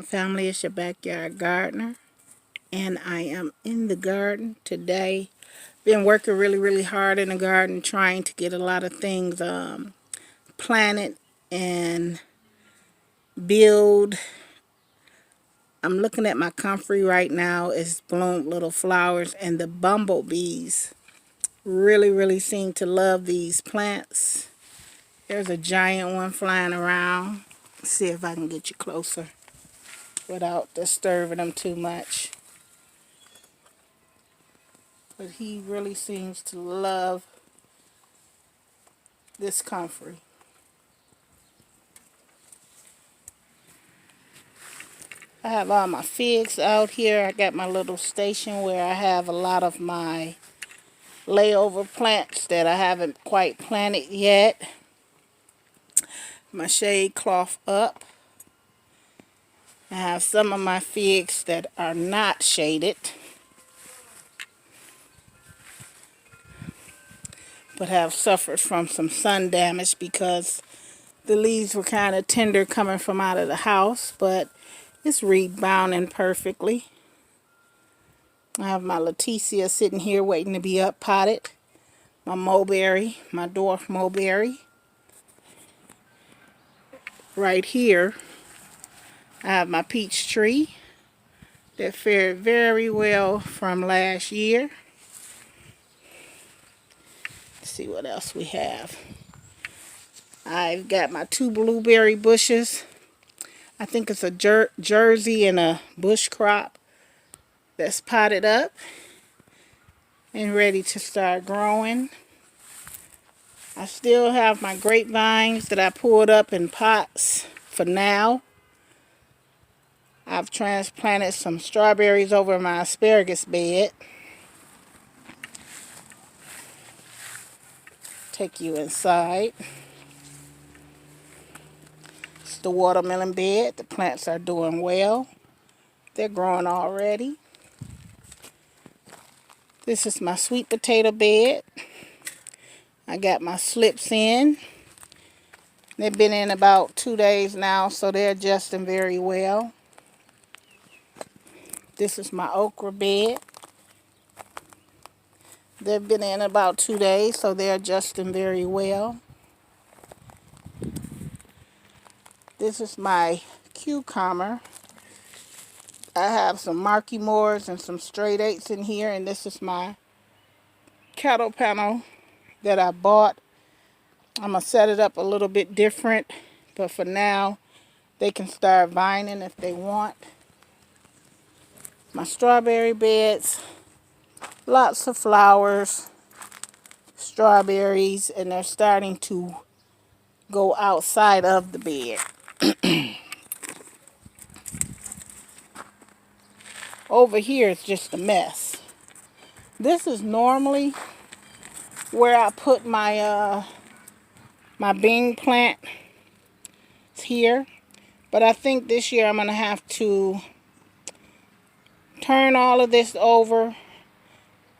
Family, it's your backyard gardener, and I am in the garden today. Been working really hard in the garden, trying to get a lot of things planted and build. I'm looking at my comfrey right now. It's bloomed little flowers, and the bumblebees really seem to love these plants. There's a giant one flying around. Let's see if I can get you closer without disturbing them too much. But he really seems to love this comfrey. I have all my figs out here. I got my little station where I have a lot of my layover plants that I haven't quite planted yet. My shade cloth up. I have some of my figs that are not shaded, but have suffered from some sun damage because the leaves were kind of tender coming from out of the house, but it's rebounding perfectly. I have my Leticia sitting here waiting to be up potted. My mulberry, my dwarf mulberry. Right here, I have my peach tree that fared very well from last year. Let's see what else we have. I've got my 2 blueberry bushes. I think it's a Jersey and a bush crop that's potted up and ready to start growing. I still have my grapevines that I pulled up in pots for now. I've transplanted some strawberries over my asparagus bed. Take you inside. It's the watermelon bed. The plants are doing well. They're growing already. This is my sweet potato bed. I got my slips in. They've been in about 2 days now, so they're adjusting very well. This is my okra bed. They've been in about 2 days, so they're adjusting very well. This is my cucumber. I have some Marky Moores and some straight eights in here, and this is my cattle panel that I bought. I'm going to set it up a little bit different, but for now, they can start vining if they want. My strawberry beds, lots of flowers, strawberries, and they're starting to go outside of the bed. Over here it's just a mess. This is normally where I put my my bean plant. It's here, but I think this year I'm gonna have to turn all of this over,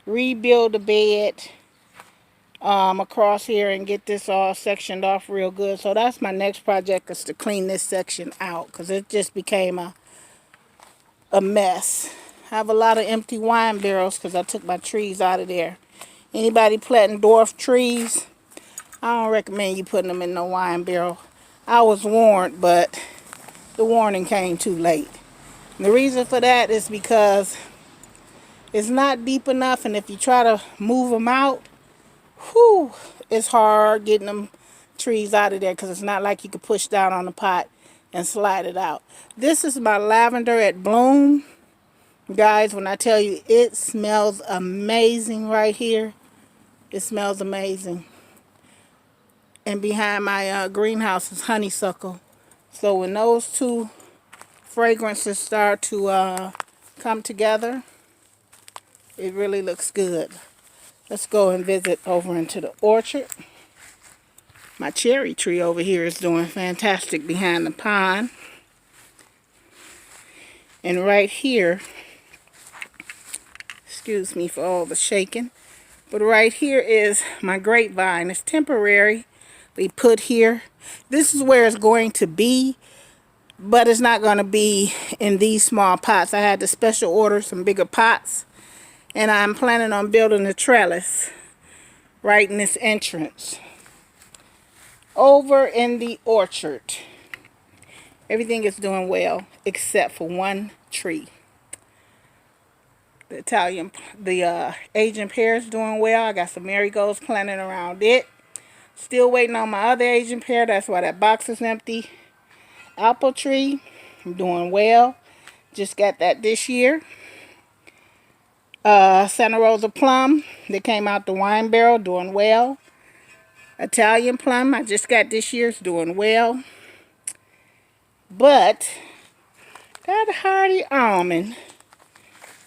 rebuild the bed across here, and get this all sectioned off real good. So that's my next project, is to clean this section out, because it just became a mess. I have a lot of empty wine barrels because I took my trees out of there. Anybody planting dwarf trees, I don't recommend you putting them in no wine barrel. I was warned, but the warning came too late. And the reason for that is because it's not deep enough, and if you try to move them out, whew, it's hard getting them trees out of there, because it's not like you could push down on the pot and slide it out. This is my lavender at bloom. Guys, when I tell you, it smells amazing right here. It smells amazing. And behind my greenhouse is honeysuckle. So when those two fragrances start to come together, it really looks good. Let's go and visit over into the orchard. My cherry tree over here is doing fantastic behind the pond. And right here, excuse me for all the shaking, but right here is my grapevine. It's temporary. We put here. This is where it's going to be. but it's not going to be in these small pots. I had to special order some bigger pots, and I'm planning on building a trellis right in this entrance. Over in the orchard, everything is doing well except for one tree. The Asian pear is doing well. I got some marigolds planted around it. Still waiting on my other Asian pear. That's why that box is empty. Apple tree, I'm doing well. Just got that this year. Santa Rosa plum, they came out the wine barrel, doing well. Italian plum, I just got this year's, doing well. But that hardy almond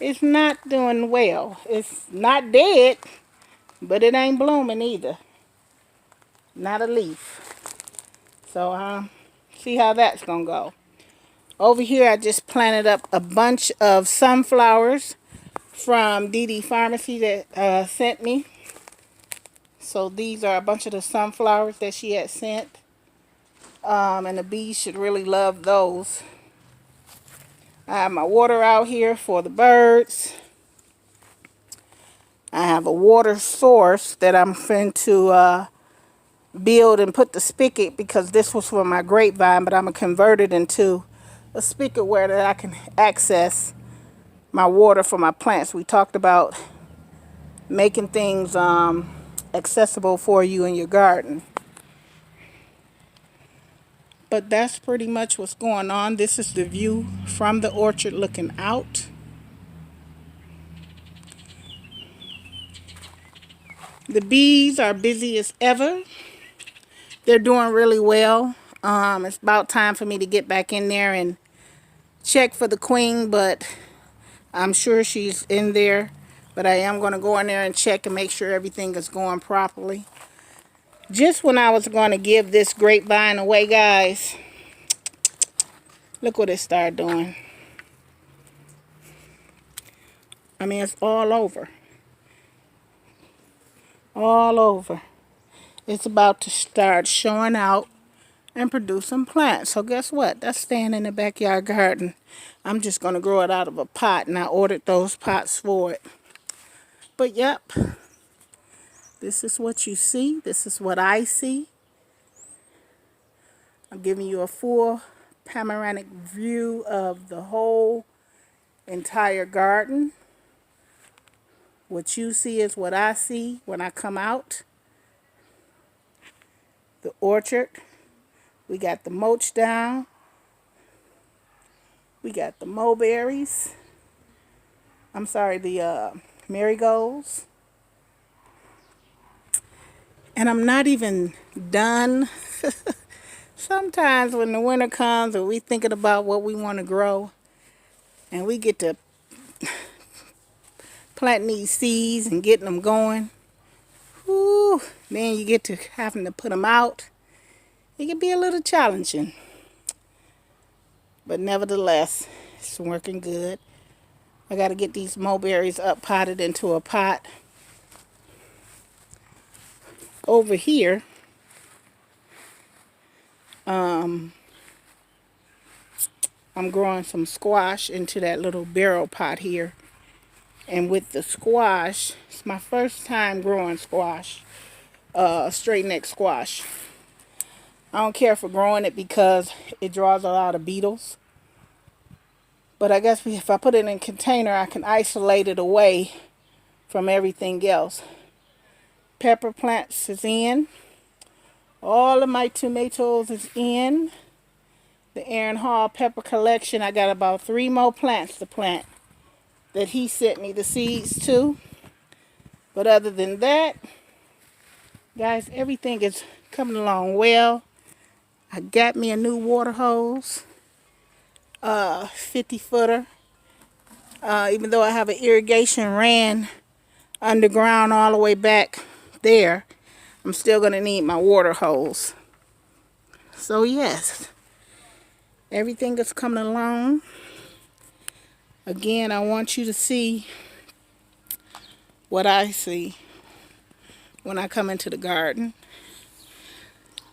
is not doing well. It's not dead, but it ain't blooming either. Not a leaf. So see how that's gonna go. Over here I just planted up a bunch of sunflowers from DD Pharmacy that sent me. So these are a bunch of the sunflowers that she had sent. And the bees should really love those. I have my water out here for the birds. I have a water source that I'm going to build and put the spigot, because this was for my grapevine, but I'm going to convert it into a spigot where that I can access my water for my plants. We talked about making things accessible for you in your garden. But that's pretty much what's going on. This is the view from the orchard looking out. The bees are busy as ever. They're doing really well. It's about time for me to get back in there and check for the queen, but I'm sure she's in there. But I am going to go in there and check and make sure everything is going properly. Just when I was going to give this grapevine away, guys, look what it started doing. I mean, it's all over. All over. It's about to start showing out and producing plants. So guess what? That's staying in the backyard garden. I'm just going to grow it out of a pot, and I ordered those pots for it. But yep, this is what you see. This is what I see. I'm giving you a full panoramic view of the whole entire garden. What you see is what I see when I come out. The orchard. We got the mulch down. We got the mulberries. I'm sorry, the marigolds. And I'm not even done. Sometimes when the winter comes and we thinking about what we want to grow, and we get to planting these seeds and getting them going, whoo, then you get to having to put them out. It can be a little challenging. But nevertheless, it's working good. I got to get these mulberries up potted into a pot. Over here, I'm growing some squash into that little barrel pot here. And with the squash, it's my first time growing squash, straight neck squash. I don't care for growing it because it draws a lot of beetles. But I guess if I put it in a container, I can isolate it away from everything else. Pepper plants is in. All of my tomatoes is in. The Aaron Hall pepper collection, I got about 3 more plants to plant that he sent me the seeds to. But other than that, guys, everything is coming along well. I got me a new water hose, 50 footer. Even though I have an irrigation ran underground all the way back there, I'm still going to need my water hose. So yes, everything is coming along. Again, I want you to see what I see when I come into the garden.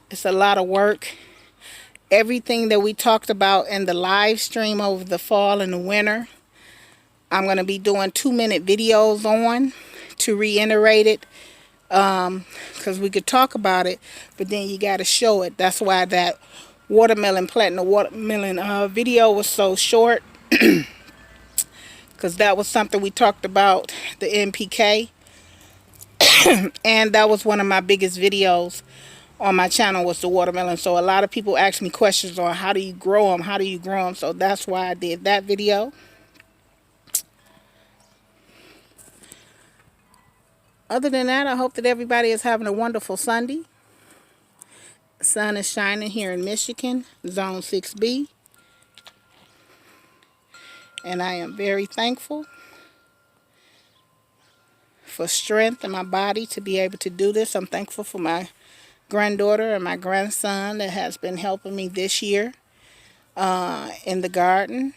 It's a lot of work. everything that we talked about in the live stream over the fall and the winter. I'm going to be doing 2-minute videos on to reiterate it, because we could talk about it, but then you got to show it. That's why that watermelon planting the watermelon video was so short, because that was something we talked about, the NPK, and that was one of my biggest videos on my channel, was the watermelon. So a lot of people ask me questions on how do you grow them, so that's why I did that video. Other than that, I hope that everybody is having a wonderful Sunday. The sun is shining here in Michigan, Zone 6B. And I am very thankful for strength in my body to be able to do this. I'm thankful for my granddaughter and my grandson that has been helping me this year in the garden.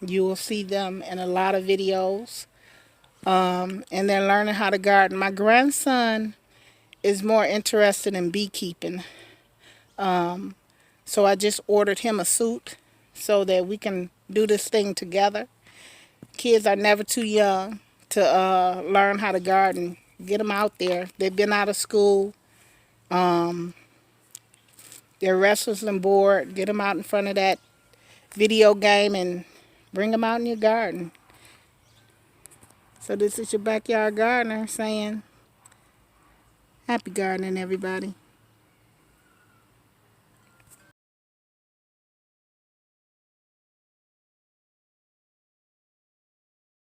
You will see them in a lot of videos. And they're learning how to garden. My grandson is more interested in beekeeping. So I just ordered him a suit so that we can do this thing together. Kids are never too young to learn how to garden. Get them out there. They've been out of school. They're restless and bored. Get them out in front of that video game and bring them out in your garden. So this is your backyard gardener saying, happy gardening, everybody.